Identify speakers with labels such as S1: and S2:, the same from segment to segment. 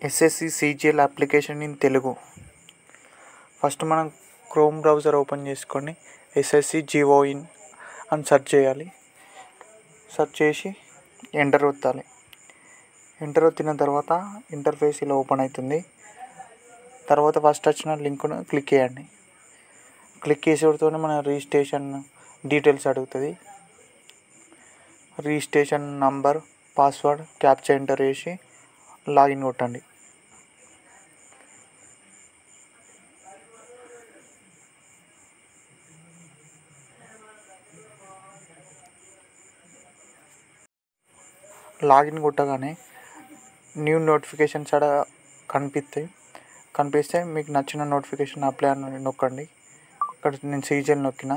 S1: SSC CGL application in Telugu. First మనం chrome browser open చేసుకొని SSC Jio in అని search చేయాలి. సెర్చ్ చేసి ఎంటర్ ఒత్తాలి. ఎంటర్ ఒత్తిన తర్వాత ఇంటర్ఫేస్ ఇలా ఓపెన్ అవుతుంది. తర్వాత ఫస్ట్ వచ్చిన లింక్ను క్లిక్ చేయండి. క్లిక్ చేసేటతోనే మన రిజిస్ట్రేషన్ డీటెయిల్స్ అడుగుతుంది. Registration number, password, captcha enter చేసి లాగిన్ కొట్టండి. లాగిన్ కొట్టగానే న్యూ నోటిఫికేషన్స్ అక్కడ కనిపిస్తే మీకు నచ్చిన నోటిఫికేషన్ అప్లై అని నొక్కండి. ఇక్కడ నేను సిజిఎల్ నొక్కిన.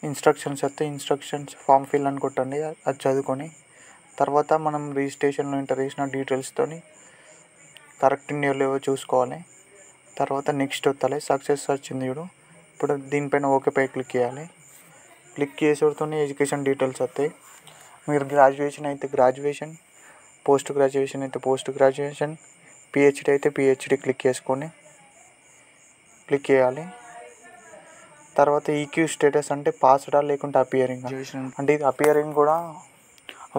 S1: ఇన్స్ట్రక్షన్స్ వస్తే ఇన్స్ట్రక్షన్స్ ఫామ్ ఫిల్ అని కొట్టండి. అది చదువుకొని తర్వాత మనం రిజిస్ట్రేషన్లో ఎంటర్ చేసిన డీటెయిల్స్తో కరెక్ట్ లేవో చూసుకోవాలి. తర్వాత నెక్స్ట్ వస్తాలి. సక్సెస్ వచ్చింది చూడు. ఇప్పుడు దీనిపైన ఓకేపై క్లిక్ చేయాలి. క్లిక్ చేసేటతోనే ఎడ్యుకేషన్ డీటెయిల్స్ వస్తాయి. మీరు గ్రాడ్యుయేషన్ అయితే గ్రాడ్యుయేషన్, పోస్ట్ గ్రాడ్యుయేషన్ అయితే పోస్ట్ గ్రాడ్యుయేషన్, పిహెచ్డి అయితే పిహెచ్డి క్లిక్ చేయాలి. తర్వాత ఈక్యూ స్టేటస్ అంటే పాస్డా లేకుంటే అపియరింగ్ అంటే ఇది అపియరింగ్ కూడా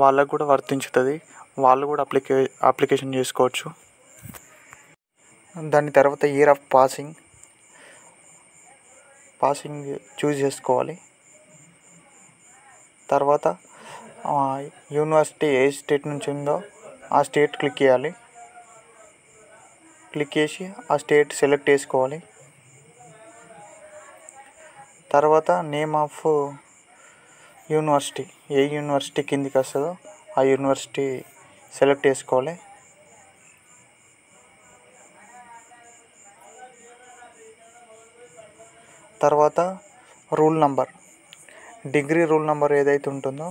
S1: వాళ్ళకు కూడా వర్తించుతుంది. వాళ్ళు కూడా అప్లికేషన్ చేసుకోవచ్చు. దాని తర్వాత ఇయర్ ఆఫ్ పాసింగ్ చూస్ చేసుకోవాలి. తర్వాత యూనివర్సిటీ ఏ స్టేట్ నుంచి ఉందో ఆ స్టేట్ క్లిక్ చేయాలి. క్లిక్ చేసి ఆ స్టేట్ సెలెక్ట్ చేసుకోవాలి. తర్వాత name of university, A university కిందికి వస్తుందో ఆ యూనివర్సిటీ సెలెక్ట్ చేసుకోవాలి. తర్వాత rule number, degree rule number ఏదైతే ఉంటుందో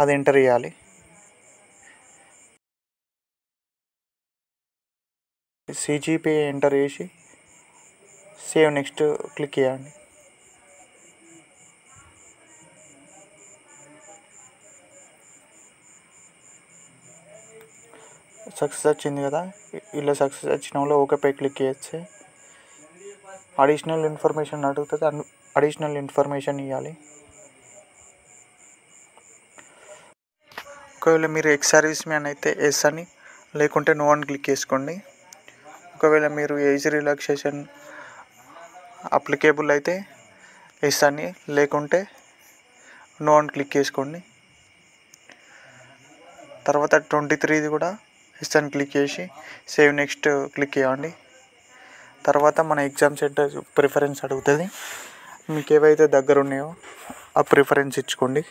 S1: అది ఎంటర్ చేయాలి. సిజిపిఏ ఎంటర్ చేసి సేవ్ నెక్స్ట్ క్లిక్ చేయండి. సక్సెస్ వచ్చింది కదా. ఇలా సక్సెస్ వచ్చిన వాళ్ళు ఓకేపై క్లిక్ చేస్తే అడిషనల్ ఇన్ఫర్మేషన్ అడుగుతుంది. అడిషనల్ ఇన్ఫర్మేషన్ ఇవ్వాలి. ఒకవేళ మీరు ఎక్స్ సర్వీస్ మ్యాన్ అయితే ఎస్ అని, లేకుంటే నో అని క్లిక్ చేసుకోండి. ఒకవేళ మీరు ఏజ్ రిలాక్సేషన్ అప్లికేబుల్ అయితే ఎస్ అని, లేకుంటే నో అని క్లిక్ చేసుకోండి. తర్వాత 23ది కూడా ఎస్ అని క్లిక్ చేసి సేవ్ నెక్స్ట్ క్లిక్ చేయండి. తర్వాత మన ఎగ్జామ్ సెంటర్ ప్రిఫరెన్స్ అడుగుతుంది. మీకు ఏవైతే దగ్గర ఉన్నాయో ఆ ప్రిఫరెన్స్ ఇచ్చుకోండి.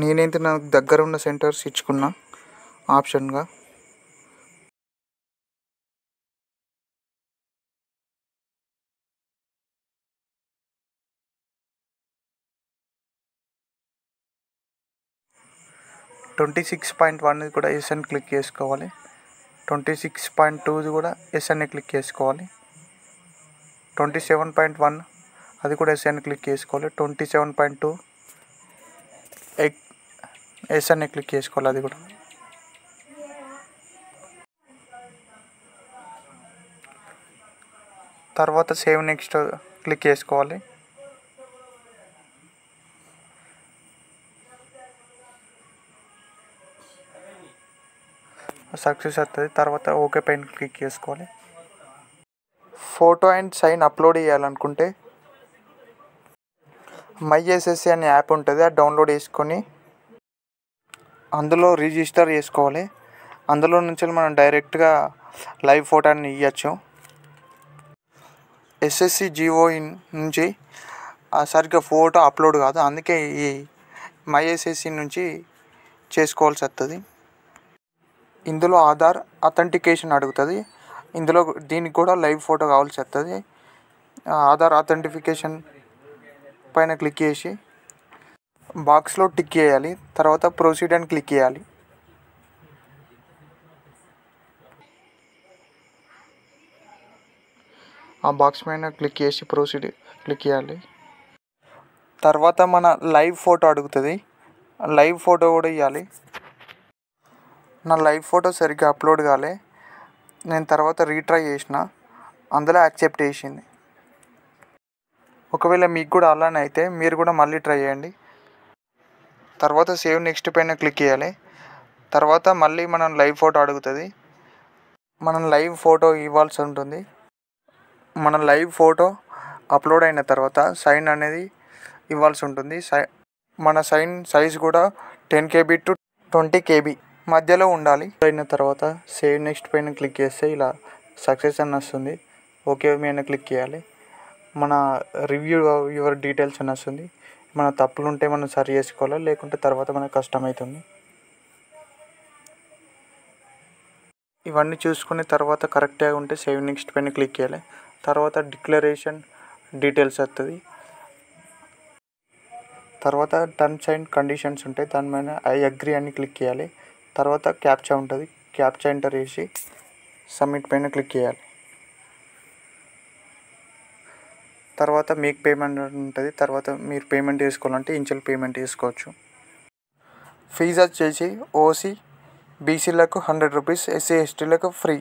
S1: నేనైతే నాకు దగ్గర ఉన్న సెంటర్స్ ఇచ్చుకున్నా ఆప్షన్గా. (26.1) కూడా ఎస్ అని క్లిక్ చేసుకోవాలి. 26.2 కూడా ఎస్ అని క్లిక్ చేసుకోవాలి. 27.1 అది కూడా ఎస్ అని క్లిక్ చేసుకోవాలి. 27.2 ఎస్ అని క్లిక్ చేసుకోవాలి. అది కూడా తర్వాత సేవ్ నెక్స్ట్ క్లిక్ చేసుకోవాలి. సక్సెస్ అవుతుంది. తర్వాత ఓకే పైన క్లిక్ చేసుకోవాలి. ఫోటో అండ్ సైన్ అప్లోడ్ చేయాలనుకుంటే మై ఎస్ఎస్సి అనే యాప్ ఉంటుంది. అది డౌన్లోడ్ చేసుకొని అందులో రిజిస్టర్ చేసుకోవాలి. అందులో నుంచి మనం డైరెక్ట్గా లైవ్ ఫోటోని ఇవ్వచ్చు. ఎస్ఎస్సి జిఓ ఇన్ నుంచి సరిగ్గా ఫోటో అప్లోడ్ కాదు. అందుకే ఈ మై ఎస్ఎస్సి నుంచి చేసుకోవాల్సి వస్తుంది. ఇందులో ఆధార్ అథెంటికేషన్ అడుగుతుంది. దీనికి కూడా లైవ్ ఫోటో కావాల్సి వస్తుంది. ఆధార్ అథెంటిఫికేషన్ పైన క్లిక్ చేసి బాక్స్లో టిక్ చేయాలి. తర్వాత ప్రొసీడ్ అని క్లిక్ చేయాలి. ఆ బాక్స్ పైన క్లిక్ చేసి ప్రొసీడ్ క్లిక్ చేయాలి. తర్వాత మన లైవ్ ఫోటో అడుగుతుంది. లైవ్ ఫోటో కూడా ఇవ్వాలి. నా లైవ్ ఫోటో సరిగ్గా అప్లోడ్ కాలే. నేను తర్వాత రీట్రై చేసిన, అందులో యాక్సెప్ట్ చేసింది. ఒకవేళ మీకు కూడా అలానే అయితే మీరు కూడా మళ్ళీ ట్రై చేయండి. తర్వాత సేవ్ నెక్స్ట్ పైన క్లిక్ చేయాలి. తర్వాత మళ్ళీ మనం లైవ్ ఫోటో అడుగుతుంది. మనం లైవ్ ఫోటో ఇవ్వాల్సి ఉంటుంది. మన లైవ్ ఫోటో అప్లోడ్ అయిన తర్వాత సైన్ అనేది ఇవ్వాల్సి ఉంటుంది. మన సైన్ సైజ్ కూడా 10 KB to 20 KB మధ్యలో ఉండాలి. అయిన తర్వాత సేవ్ నెక్స్ట్ పైన క్లిక్ చేస్తే ఇలా సక్సెస్ అని వస్తుంది. ఓకే మీద క్లిక్ చేయాలి. మన రివ్యూ యువర్ డీటెయిల్స్ అని వస్తుంది. మన తప్పులు ఉంటే మనం సరి చేసుకోవాలి, లేకుంటే తర్వాత మనకు కష్టమవుతుంది. ఇవన్నీ చూసుకుని తర్వాత కరెక్ట్గా ఉంటే సేవ్ నెక్స్ట్ పైన క్లిక్ చేయాలి. తర్వాత డిక్లరేషన్ డీటెయిల్స్ వస్తుంది. తర్వాత టర్మ్స్ అండ్ కండిషన్స్ ఉంటాయి, దాని మీద ఐ అగ్రీ అని క్లిక్ చేయాలి. తర్వాత క్యాప్చా ఉంటుంది, క్యాప్చా ఎంటర్ చేసి సబ్మిట్ పైన క్లిక్ చేయాలి. తర్వాత మేక్ పేమెంట్ ఉంటుంది. తర్వాత మీరు పేమెంట్ చేసుకోవాలంటే ఇనిషియల్ పేమెంట్ చేసుకోవచ్చు. ఫీజు వచ్చేసి ఓసీ బీసీలకు 100 రూపీస్, ఎస్సీ ఎస్టీలకు ఫ్రీ.